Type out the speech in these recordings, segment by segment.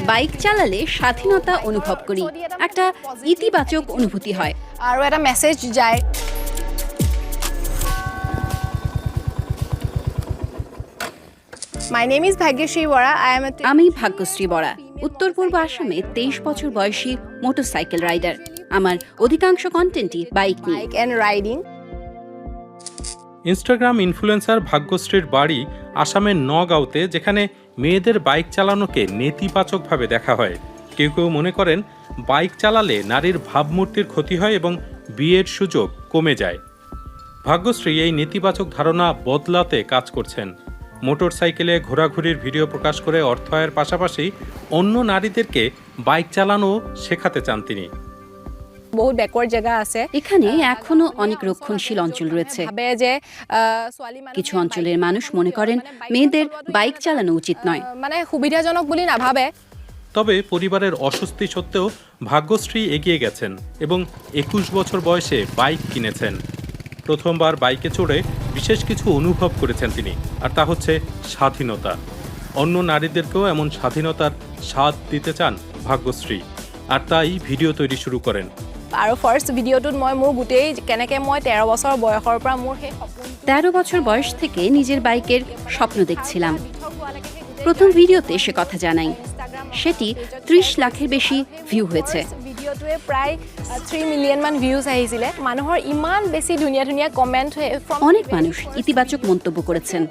Bike চালালে স্বাধীনতা অনুভব করি, একটা ইতিবাচক অনুভূতি হয়, আৰু এটা মেসেজ যায়। My name is Bhagyashree Bora. আমি ভাগ্যশ্রী বরা, উত্তর পূর্ব আসামে 23 বছর বয়সী মোটরসাইকেল রাইডার। আমার অধিকাংশ কন্টেন্টই বাইক নিয়ে। Bike and riding. Instagram influencer ভাগ্যশ্রীর বাড়ি আসামের নগাঁওতে, যেখানে মেয়েদের বাইক চালানোকে নেতিবাচকভাবে দেখা হয়। কেউ কেউ মনে করেন বাইক চালালে নারীর ভাবমূর্তির ক্ষতি হয় এবং বিয়ের সুযোগ কমে যায়। ভাগ্যশ্রী এই নেতিবাচক ধারণা বদলাতে কাজ করছেন। মোটরসাইকেলে ঘোরাঘুরির ভিডিও প্রকাশ করে অর্থায়নের পাশাপাশি অন্য নারীদেরকে বাইক চালানো শেখাতে চান তিনি। বহুত ব্যাকওয়ার্ড জায়গা আছে, এখানে এখনো অনেক রক্ষণশীল অঞ্চল রয়েছে। ভাবে যে কিছু অঞ্চলের মানুষ মনে করেন মেয়েদের বাইক চালানো উচিত নয়, মানে সুবিধাজনক বুলি নাভাবে। তবে পরিবারের অস্বস্তি সত্ত্বেও ভাগ্যশ্রী এগিয়ে গেছেন এবং 21 বছর বয়সে বাইক কিনেছেন। প্রথমবার বাইকে চড়ে বিশেষ কিছু অনুভব করেছেন তিনি, আর তা হচ্ছে স্বাধীনতা। অন্য নারীদেরকেও এমন স্বাধীনতার স্বাদ দিতে চান ভাগ্যশ্রী, আর তাই ভিডিও তৈরি শুরু করেন। আৰু ফার্স্ট ভিডিওটোত মই মোৰ গোটেই কেনেকৈ মই 13 বছৰ বয়সৰ পৰা মোৰ সেই সপোন 13 বছর বয়স থেকে নিজের বাইকের স্বপ্ন দেখছিলাম। প্রথম ভিডিওতে সে কথা জানাই, সেটি 30 লাখের বেশি ভিউ হয়েছে। ভিডিওটোৱে প্ৰায় 3 মিলিয়ন মান ভিউজ আহিছিলে। মানুহৰ ইমান বেছি ধুনীয়া ধুনীয়া কমেন্ট। অনেক মানুষ ইতিবাচক মন্তব্য করেছেন,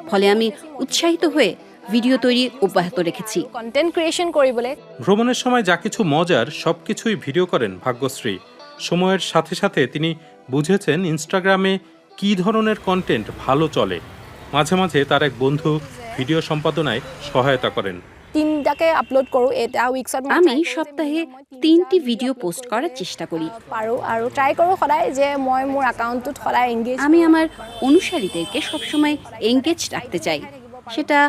ফলে আমি উৎসাহিত হয়ে ভিডিও তৈরি অব্যাহত রেখেছি। কন্টেন্ট ক্রিয়েশন কৰিবলৈ ভ্রমণের সময় যা কিছু মজার সবকিছুই ভিডিও করেন ভাগ্যশ্রী। সময়ের সাথে সাথে তিনি বুঝেছেন ইনস্টাগ্রামে কী ধরনের কন্টেন্ট ভালো চলে। মাঝে মাঝে তার এক বন্ধু ভিডিও সম্পাদনায় সহায়তা করেন। 3টাকে আপলোড কৰোঁ এটা উইকছত। আমি সপ্তাহে 3টি ভিডিও পোস্ট করার চেষ্টা করি। পাৰোঁ আৰু ট্ৰাই কৰোঁ সদায় যে মই মোৰ একাউণ্টটোত সদায় এংগেজ। আমি আমার অনুসারীদেরকে সবসময় এঙ্গেজ রাখতে চাই, সেটা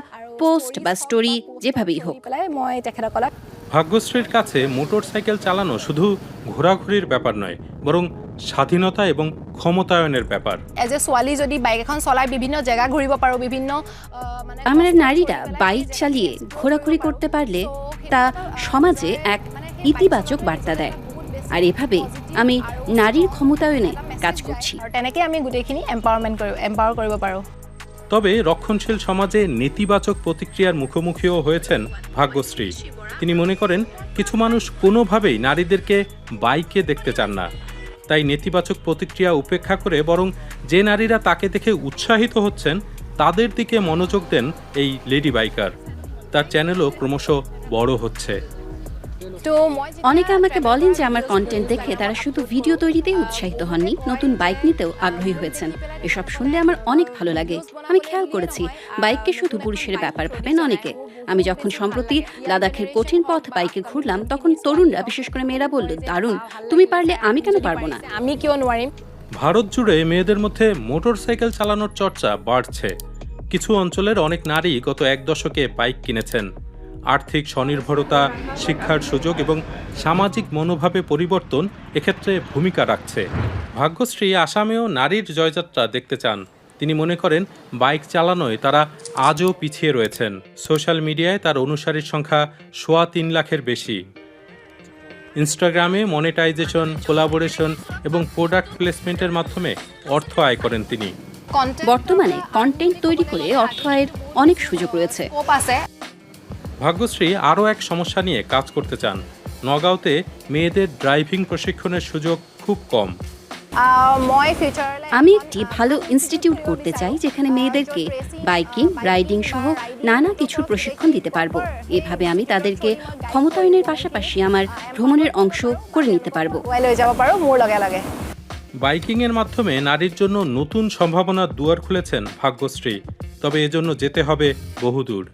পোস্ট বা স্টোরি যেভাবেই হোক। মই তেখেতসকলক ভাগ্যশ্রীর কাছে মোটরসাইকেল চালানো শুধু ঘোরাঘুরির ব্যাপার নয়, বরং স্বাধীনতা এবং ক্ষমতায়নের ব্যাপার। এজ এ ছোৱালী যদি বাইক এখন চলাই বিভিন্ন জায়গা ঘুরিব পাৰোঁ, বিভিন্ন আমরা নারীরা বাইক চালিয়ে ঘোরাঘুরি করতে পারলে তা সমাজে এক ইতিবাচক বার্তা দেয়, আর এভাবে আমি নারীর ক্ষমতায়নে কাজ করছি। তেনেকৈ আমি গোটেইখিনি এম্পাৱাৰ কৰিব পাৰোঁ। তবে রক্ষণশীল সমাজে নেতিবাচক প্রতিক্রিয়ার মুখোমুখিও হয়েছেন ভাগ্যশ্রী। তিনি মনে করেন কিছু মানুষ কোনোভাবেই নারীদেরকে বাইকে দেখতে চান না, তাই নেতিবাচক প্রতিক্রিয়া উপেক্ষা করে বরং যে নারীরা তাকে দেখে উৎসাহিত হচ্ছেন তাদের দিকে মনোযোগ দেন এই লেডি বাইকার। তার চ্যানেলও ক্রমশ বড় হচ্ছে। তো মই অনেকে আমাকে বলেন যে আমার কন্টেন্ট দেখে তারা শুধু ভিডিও তৈরিতেই উৎসাহিত হননি, নতুন বাইক নিতেও আগ্রহী হয়েছেন। এসব শুনলে আমার অনেক ভালো লাগে। আমি খেয়াল করেছি বাইককে শুধু পুরুষের ব্যাপার ভাবেন অনেকে। আমি যখন সম্প্রতি লাদাখের কঠিন পথ বাইকে ঘুরলাম, তখন তরুণরা, বিশেষ করে মেয়েরা বলল, দারুণ, তুমি পারলে আমি কেন পারবো না। আমি কিয় নোৱাৰিম। ভারত জুড়ে মেয়েদের মধ্যে মোটরসাইকেল চালানোর চর্চা বাড়ছে। কিছু অঞ্চলের অনেক নারী গত 1 দশকে বাইক কিনেছেন। আর্থিক স্বনির্ভরতা, শিক্ষার সুযোগ এবং সামাজিক মনোভাবে পরিবর্তন এক্ষেত্রে ভূমিকা রাখছে। ভাগ্যশ্রী আসামেও নারীর জয়যাত্রা দেখতে চান। তিনি মনে করেন বাইক চালানোয় তারা আজও পিছিয়ে রয়েছেন। সোশ্যাল মিডিয়ায় তার অনুসারীর সংখ্যা 3.25 লাখের বেশি। ইনস্টাগ্রামে মনিটাইজেশন, কোলাবোরেশন এবং প্রোডাক্ট প্লেসমেন্টের মাধ্যমে অর্থ আয় করেন তিনি। বর্তমানে কন্টেন্ট তৈরি করে অর্থ আয়ের অনেক সুযোগ রয়েছে। ভাগ্যশ্রী আরও এক সমস্যা নিয়ে কাজ করতে চান। নগাঁওতে মেয়েদের ড্রাইভিং প্রশিক্ষণের সুযোগ খুব কম। আমি একটি ভালো ইনস্টিটিউট করতে চাই, যেখানে মেয়েদেরকে বাইকিং, রাইডিং সহ নানা কিছুর প্রশিক্ষণ দিতে পারবো। এভাবে আমি তাদেরকে ক্ষমতায়নের পাশাপাশি আমার ভ্রমণের অংশ করে নিতে পারবো। বাইকিংয়ের মাধ্যমে নারীর জন্য নতুন সম্ভাবনার দুয়ার খুলেছেন ভাগ্যশ্রী। তবে এজন্য যেতে হবে বহুদূর।